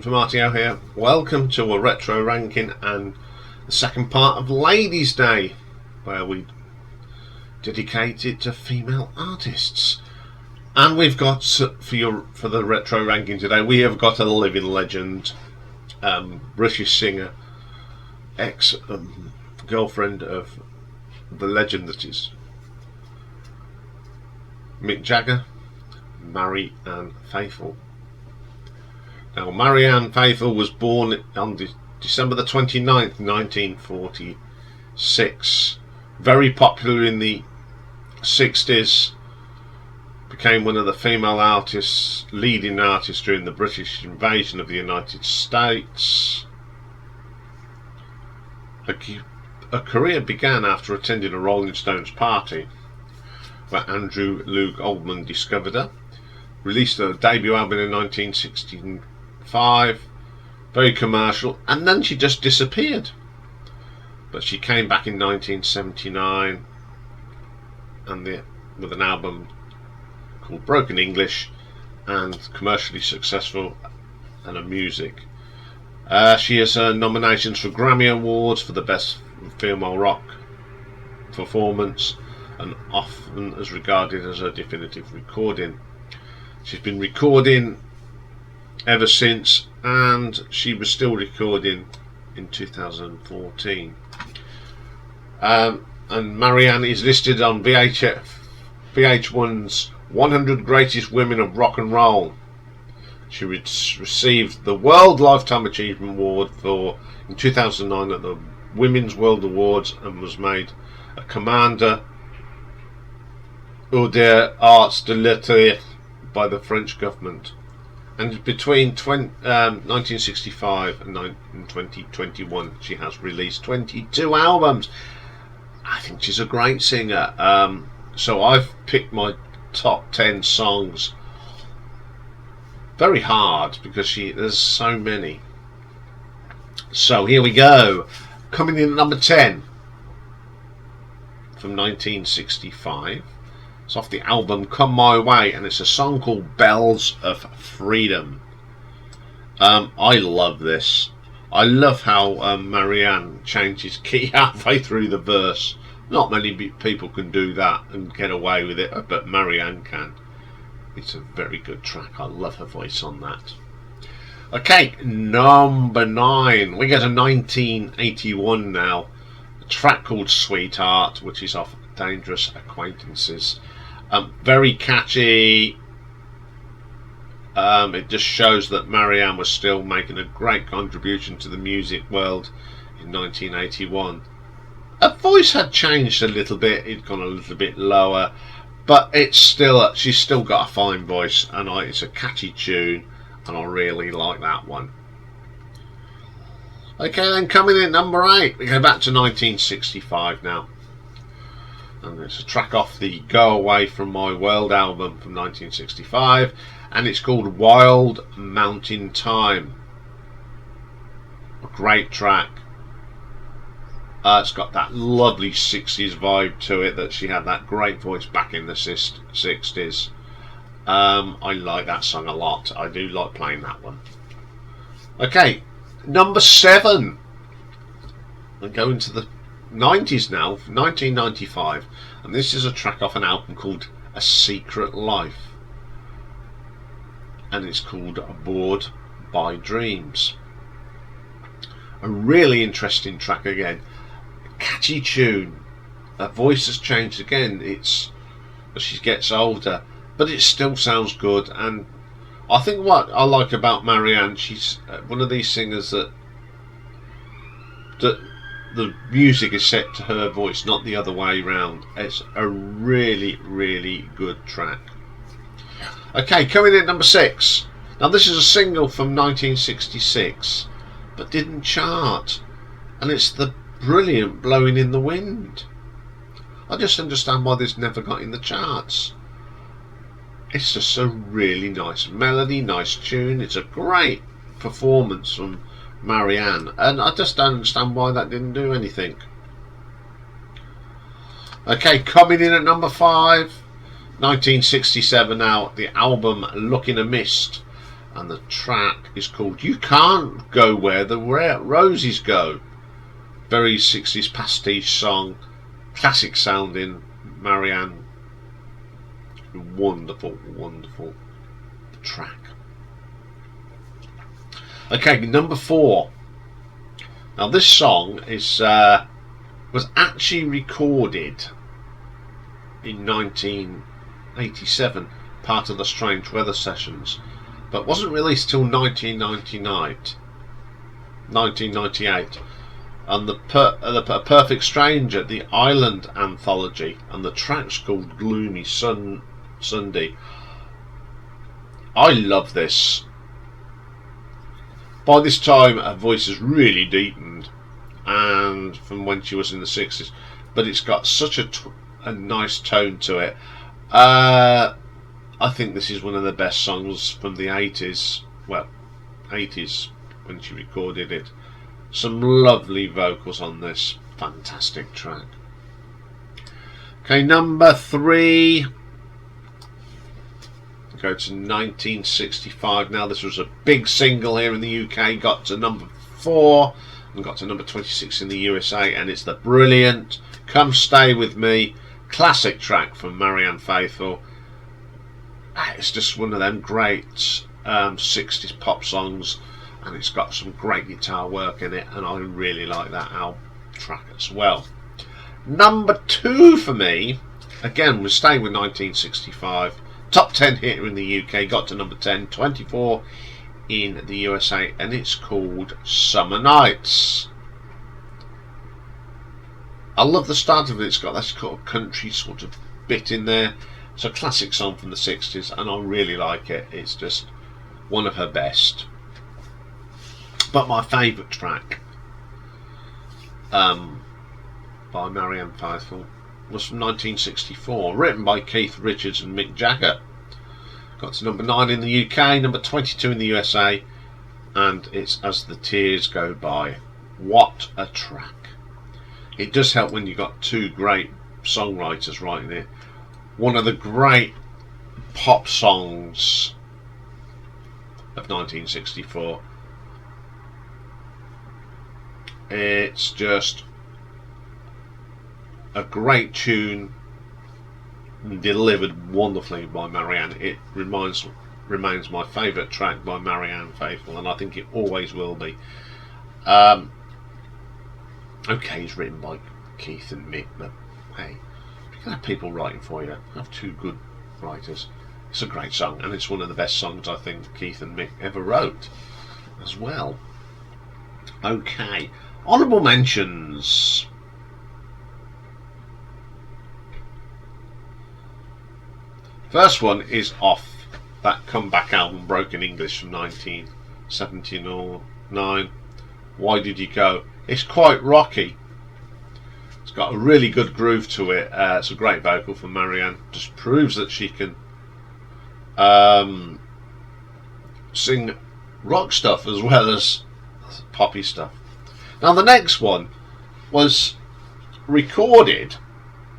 from R.T.O here. Welcome to a retro ranking and the second part of Ladies' Day, where we dedicate it to female artists. And we've got for the retro ranking today, we have got a living legend, British singer, ex girlfriend of the legend that is Mick Jagger, Marianne Faithfull. Now, Marianne Faithfull was born on December the 29th, 1946. Very popular in the 60s. Became one of the female artists, leading artists during the British invasion of the United States. Her career began after attending a Rolling Stones party, where Andrew Luke Oldham discovered her. Released her debut album in 1965, very commercial, and then she just disappeared. But she came back in 1979 with an album called Broken English, and commercially successful and a music. She has nominations for Grammy Awards for the Best Female Rock Performance, and often is regarded as a definitive recording. She's been recording ever since, and she was still recording in 2014. And Marianne is listed on VH1's 100 Greatest Women of Rock and Roll. She received the World Lifetime Achievement Award in 2009 at the Women's World Awards, and was made a Commander des Arts de Lettres by the French government. And between 1965 and 2021 she has released 22 albums. I think she's a great singer. So I've picked my top 10 songs very hard because there's so many. So here we go. Coming in at number 10 from 1965. It's off the album Come My Way, and it's a song called Bells of Freedom. I love this. I love how Marianne changes key halfway through the verse. Not many people can do that and get away with it, but Marianne can. It's a very good track. I love her voice on that. Okay, number 9. We get to 1981 now. A track called Sweetheart, which is off Dangerous Acquaintances. Very catchy. It just shows that Marianne was still making a great contribution to the music world in 1981. Her voice had changed a little bit. It'd gone a little bit lower, but she's still got a fine voice, and it's a catchy tune, and I really like that one. Okay, then coming in at number 8, we go back to 1965 now. And it's a track off the Go Away From My World album from 1965, and it's called Wild Mountain Time. A great track. It's got that lovely 60s vibe to it, that she had that great voice back in the 60s. I like that song a lot. I do like playing that one. Okay, number 7. We're going to the 90s now, 1995, and this is a track off an album called A Secret Life, and it's called Bored by Dreams. A really interesting track again, a catchy tune. Her voice has changed again, as she gets older, but it still sounds good. And I think what I like about Marianne, she's one of these singers that the music is set to her voice, not the other way around. It's a really, really good track. Okay, coming in at number 6. Now this is a single from 1966, but didn't chart, and it's the brilliant Blowing in the Wind. I just understand why this never got in the charts. It's just a really nice melody, nice tune. It's a great performance from Marianne, and I just don't understand why that didn't do anything. Okay, coming in at number 5, 1967 now, the album Look in a Mist. and the track is called You Can't Go Where the Roses Go. Very 60s pastiche song, classic sounding. Marianne, wonderful, wonderful track. Okay, number 4. Now this song is was actually recorded in 1987, part of the Strange Weather sessions, but wasn't released till 1998. And the Perfect Stranger, the Island anthology, and the track's called Gloomy Sun Sunday. I love this. By this time her voice has really deepened, and from when she was in the 60s, but it's got such a nice tone to it. I think this is one of the best songs from the 80s. Well, 80s when she recorded it. Some lovely vocals on this fantastic track. Okay, number 3. Go to 1965 now. This was a big single here in the UK. Got to number 4 and got to number 26 in the USA, and it's the brilliant Come Stay With Me, classic track from Marianne Faithfull. It's just one of them great 60s pop songs, and it's got some great guitar work in it, and I really like that album track as well. Number 2 for me, again we're staying with 1965, top 10 hit in the UK, got to number 10, 24 in the USA, and it's called Summer Nights. I love the start of it. It's got that sort of country sort of bit in there. It's a classic song from the 60s, and I really like it. It's just one of her best. But my favourite track by Marianne Faithfull was from 1964, written by Keith Richards and Mick Jagger. Got to number 9 in the UK, number 22 in the USA, and it's As the Tears Go By. What a track. It does help when you've got 2 great songwriters writing it. One of the great pop songs of 1964. It's just a great tune, delivered wonderfully by Marianne. It remains my favourite track by Marianne Faithfull, and I think it always will be. Okay, it's written by Keith and Mick, but hey, you can have people writing for you. Have 2 good writers. It's a great song, and it's one of the best songs I think Keith and Mick ever wrote as well. Okay, honourable mentions. First one is off that comeback album Broken English from 1979. Why Did You Go? It's quite rocky. It's got a really good groove to it. It's a great vocal from Marianne. Just proves that she can sing rock stuff as well as poppy stuff. Now the next one was recorded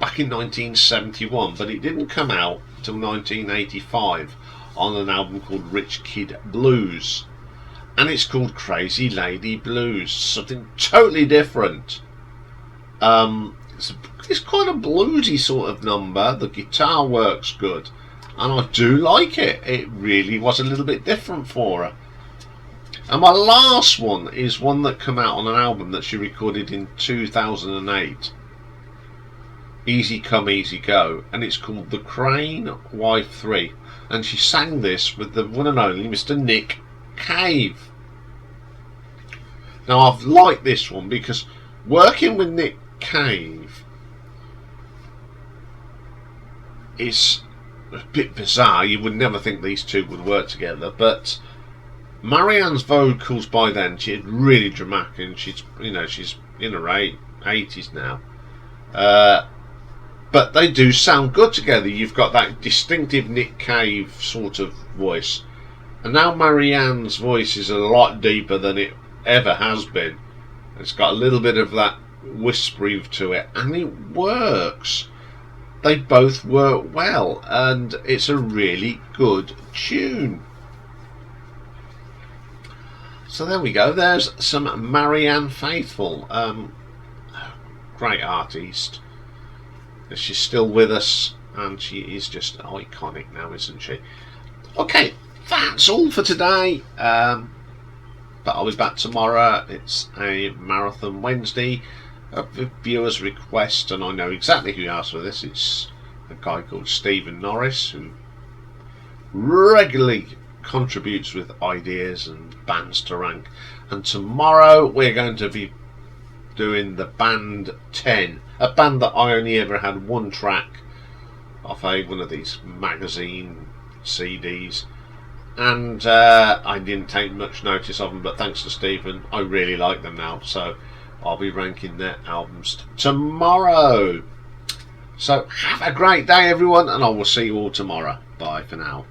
back in 1971, but it didn't come out until 1985 on an album called Rich Kid Blues, and it's called Crazy Lady Blues. Something totally different. It's quite a bluesy sort of number. The guitar works good, and I do like it. It really was a little bit different for her. And my last one is one that came out on an album that she recorded in 2008, Easy Come Easy Go, and it's called The Crane Wife 3, and she sang this with the one and only Mr. Nick Cave. Now I've liked this one because working with Nick Cave is a bit bizarre. You would never think these two would work together, but Marianne's vocals by then, she had really dramatic, and she's in her 80s now, but they do sound good together. You've got that distinctive Nick Cave sort of voice, and now Marianne's voice is a lot deeper than it ever has been. It's got a little bit of that whispery to it, and it works. They both work well, and it's a really good tune. So there we go. There's some Marianne Faithfull. Great artist. She's still with us, and she is just iconic now, isn't she? Okay, that's all for today. But I'll be back tomorrow. It's a Marathon Wednesday. A viewer's request, and I know exactly who asked for this. It's a guy called Stephen Norris, who regularly contributes with ideas and bands to rank. And tomorrow we're going to be doing the band 10, a band that I only ever had one track off one of these magazine CDs, and I didn't take much notice of them, but thanks to Stephen I really like them now, so I'll be ranking their albums tomorrow. So have a great day everyone, and I will see you all tomorrow. Bye for now.